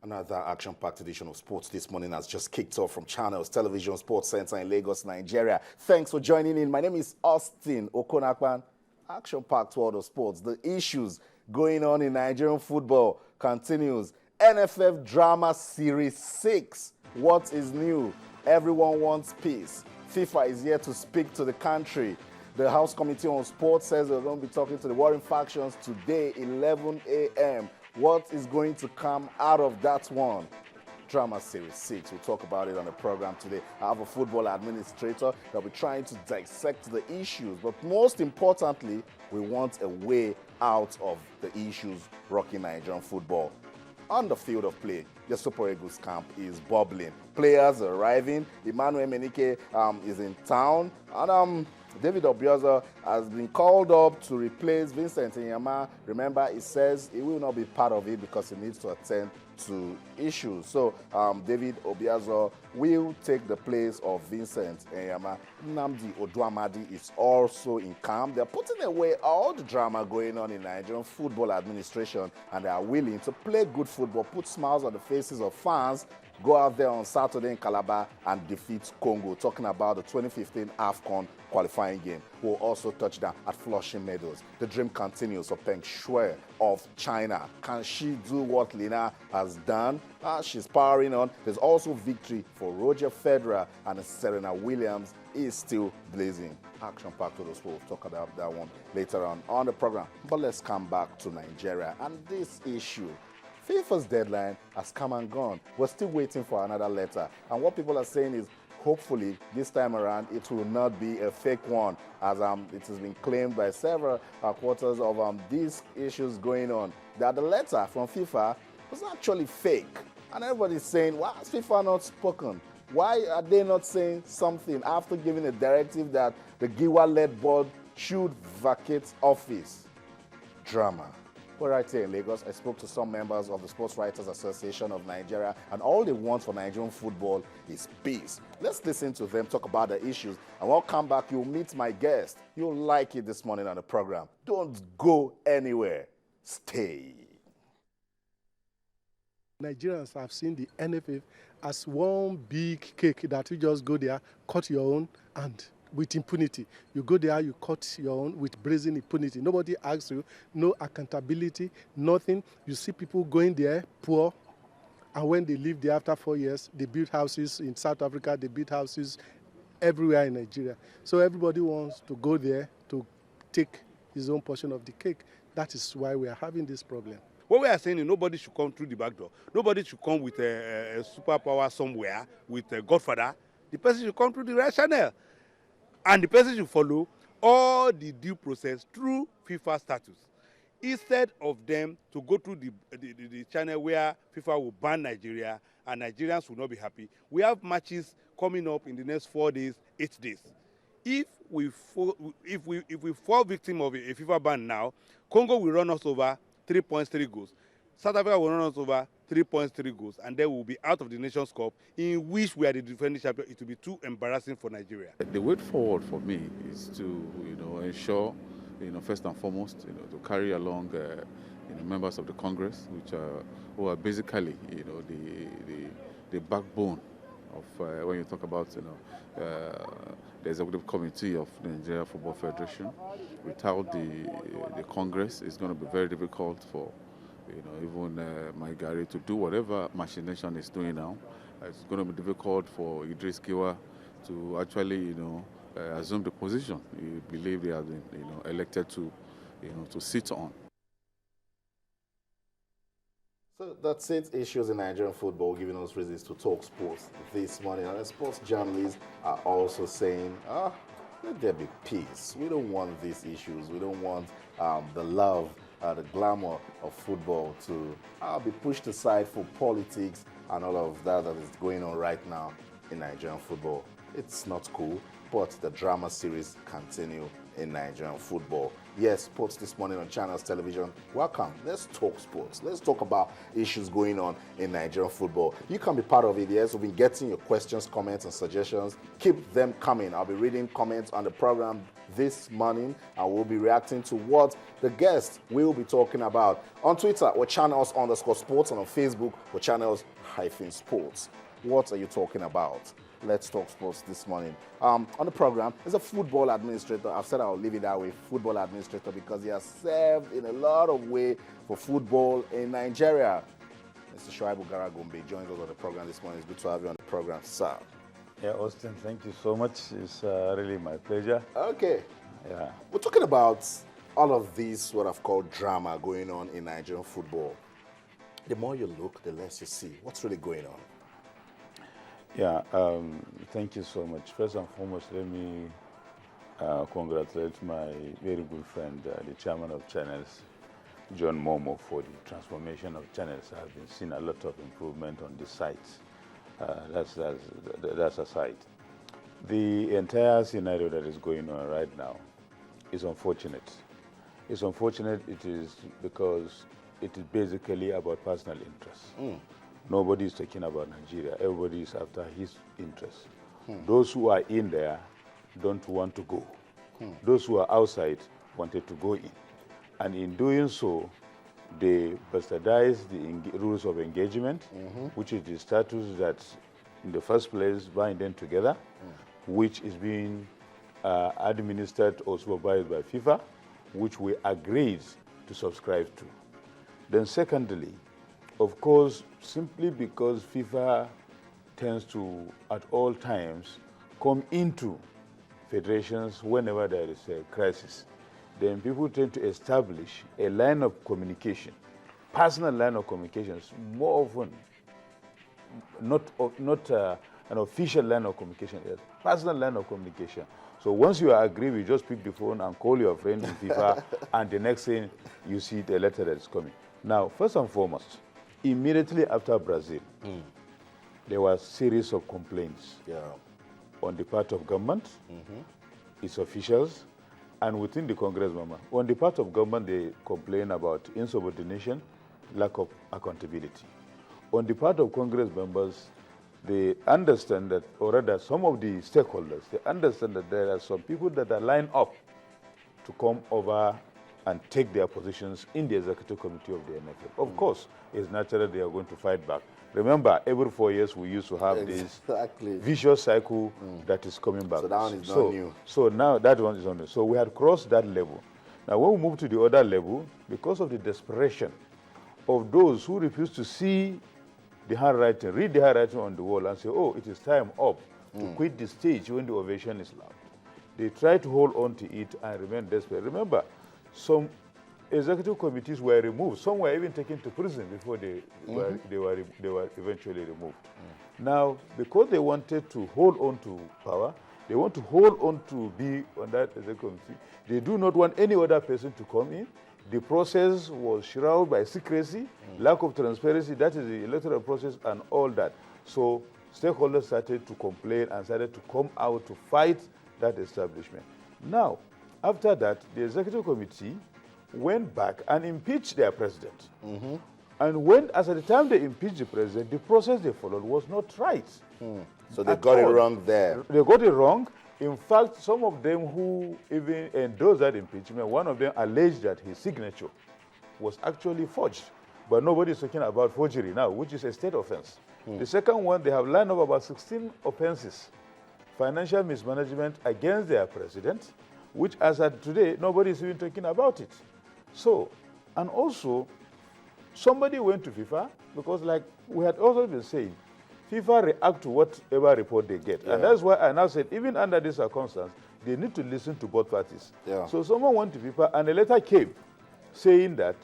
Another action-packed edition of sports this morning has just kicked off from Channels Television Sports Center in Lagos, Nigeria. Thanks for joining in. My name is Austin Okonakwan. Action-packed world of sports. The issues going on in Nigerian football continues. NFF Drama Series 6. What is new? Everyone wants peace. FIFA is here to speak to the country. The House Committee on Sports says they're going to be talking to the warring factions today, 11 a.m. What is going to come out of that one? Drama Series 6. We'll talk about it on the program today. I have a football administrator that'll be trying to dissect the issues. But most importantly, we want a way out of the issues rocking Nigerian football. On the field of play, the Super Eagles camp is bubbling. Players are arriving. Emmanuel Menike is in town. And David Obioza has been called up to replace Vincent Inyama. Remember, he says he will not be part of it because he needs to attend to issues. So David Obioza will take the place of Vincent Inyama. Nnamdi Oduamadi is also in camp. They're putting away all the drama going on in Nigerian football administration, and they are willing to play good football, put smiles on the faces of fans, go out there on Saturday in Calabar and defeat Congo. Talking about the 2015 AFCON qualifying game. We'll also touch down at Flushing Meadows. The dream continues for Peng Shuai of China. Can she do what Lina has done? She's powering on. There's also victory for Roger Federer, and Serena Williams is still blazing. Action-packed with us. We'll talk about that one later on the program. But let's come back to Nigeria and this issue. FIFA's deadline has come and gone. We're still waiting for another letter. And what people are saying is, hopefully, this time around, it will not be a fake one, as it has been claimed by several quarters of these issues going on, that the letter from FIFA was actually fake. And everybody's saying, why has FIFA not spoken? Why are they not saying something after giving a directive that the Giwa-led board should vacate office? Drama. We're right here in Lagos. I spoke to some members of the Sports Writers Association of Nigeria, and all they want for Nigerian football is peace. Let's listen to them talk about the issues, and when I come back, you'll meet my guest. You'll like it this morning on the program. Don't go anywhere. Stay. Nigerians have seen the NFF as one big cake that you just go there, cut your own, and with impunity. You go there, you cut your own with brazen impunity. Nobody asks you, no accountability, nothing. You see people going there, poor, and when they leave there after 4 years, they build houses in South Africa, they build houses everywhere in Nigeria. So everybody wants to go there to take his own portion of the cake. That is why we are having this problem. What we are saying is nobody should come through the back door. Nobody should come with a superpower somewhere, with a godfather. The person should come through the right channel. And the person should follow all the due process through FIFA status. Instead of them to go through the channel where FIFA will ban Nigeria and Nigerians will not be happy. We have matches coming up in the next 4 days, 8 days. If we fall victim of a FIFA ban now, Congo will run us over 3.3 goals. South Africa will run us over 3.3 goals, and then we'll be out of the Nations Cup, in which we are the defending champion. It will be too embarrassing for Nigeria. The way forward for me is to, ensure, first and foremost, to carry along, members of the Congress, who are basically, the backbone of when you talk about, the executive committee of the Nigeria Football Federation. Without the Congress, it's going to be very difficult for even my Gary to do whatever machination is doing now. It's going to be difficult for Idris Giwa to actually, assume the position he believed he has been, elected to, to sit on. So that's it. Issues in Nigerian football giving us reasons to talk sports this morning. And the sports journalists are also saying, let there be peace. We don't want these issues. We don't want the love, the glamour of football to be pushed aside for politics and all of that is going on right now in Nigerian football. It's not cool, but the drama series continue in Nigerian football. Yes, sports this morning on Channels Television. Welcome. Let's talk sports. Let's talk about issues going on in Nigerian football. You can be part of it. Yes, we've been getting your questions, comments, and suggestions. Keep them coming. I'll be reading comments on the program this morning, and we'll be reacting to what the guests will be talking about. On Twitter, we're Channels_sports, and on Facebook, we're Channels-sports. What are you talking about? Let's talk sports this morning. On the program is a football administrator. I've said I'll leave it that way, football administrator, because he has served in a lot of way for football in Nigeria. Mr. Shuiabu Gara Gombe joins us on the program this morning. It's good to have you on the program, sir. Yeah, Austin, thank you so much. It's really my pleasure. Okay. Yeah. We're talking about all of this, what I've called drama going on in Nigerian football. The more you look, the less you see. What's really going on? Yeah, thank you so much. First and foremost, let me congratulate my very good friend, the chairman of Channels, John Momo, for the transformation of Channels. I've been seeing a lot of improvement on the site. That's aside. The entire scenario that is going on right now is unfortunate. It's unfortunate. It is because it is basically about personal interest. Nobody is talking about Nigeria. Everybody is after his interests. Those who are in there don't want to go. Those who are outside wanted to go in. And in doing so, they bastardize the rules of engagement, which is the status that in the first place bind them together, which is being administered or supervised by FIFA, which we agreed to subscribe to. Then secondly, of course, simply because FIFA tends to, at all times, come into federations whenever there is a crisis, then people tend to establish a line of communication, personal line of communications, more often, not an official line of communication, yes, personal line of communication. So once you agree, you just pick the phone and call your friend in FIFA, and the next thing you see the letter that is coming. Now, first and foremost, immediately after Brazil, there was a series of complaints on the part of government, its officials, and within the Congress, on the part of government, they complain about insubordination, lack of accountability. On the part of Congress members, they understand that, or rather some of the stakeholders, they understand that there are some people that are lined up to come over and take their positions in the executive committee of the NFF. Of course, it's natural they are going to fight back. Remember, every 4 years we used to have this vicious cycle that is coming back. So that one is not new. So now that one is on new. So we had crossed that level. Now when we move to the other level, because of the desperation of those who refuse to see the handwriting, read the handwriting on the wall and say, oh, it is time up to quit the stage when the ovation is loud. They try to hold on to it and remain desperate. Remember, some executive committees were removed. Some were even taken to prison before they were eventually removed. Now, because they wanted to hold on to power, they want to hold on to be on that executive committee. They do not want any other person to come in. The process was shrouded by secrecy, lack of transparency. That is the electoral process and all that. So stakeholders started to complain and started to come out to fight that establishment. Now, after that, the executive committee went back and impeached their president. And when, as at the time they impeached the president, the process they followed was not right. So they got it wrong there. They got it wrong. In fact, some of them who even endorsed that impeachment, one of them alleged that his signature was actually forged. But nobody is talking about forgery now, which is a state offense. The second one, they have lined up about 16 offenses. Financial mismanagement against their president, which as at today, nobody is even talking about it. So, and also, somebody went to FIFA, because like we had also been saying, FIFA react to whatever report they get. And that's why I now said, even under this circumstance, they need to listen to both parties. So someone went to FIFA, and a letter came saying that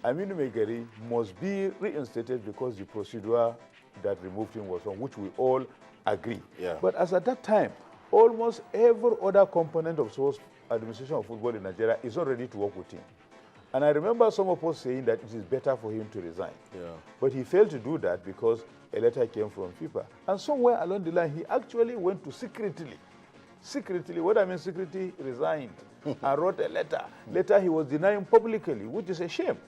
Aminu Megari must be reinstated because the procedure that removed him was wrong, which we all agree. But as at that time, almost every other component of source administration of football in Nigeria is not ready to work with him. And I remember some of us saying that it is better for him to resign. But he failed to do that because a letter came from FIFA. And somewhere along the line, he actually went to secretly secretly, what I mean secretly, resigned and wrote a letter. Later he was denying publicly, which is a shame.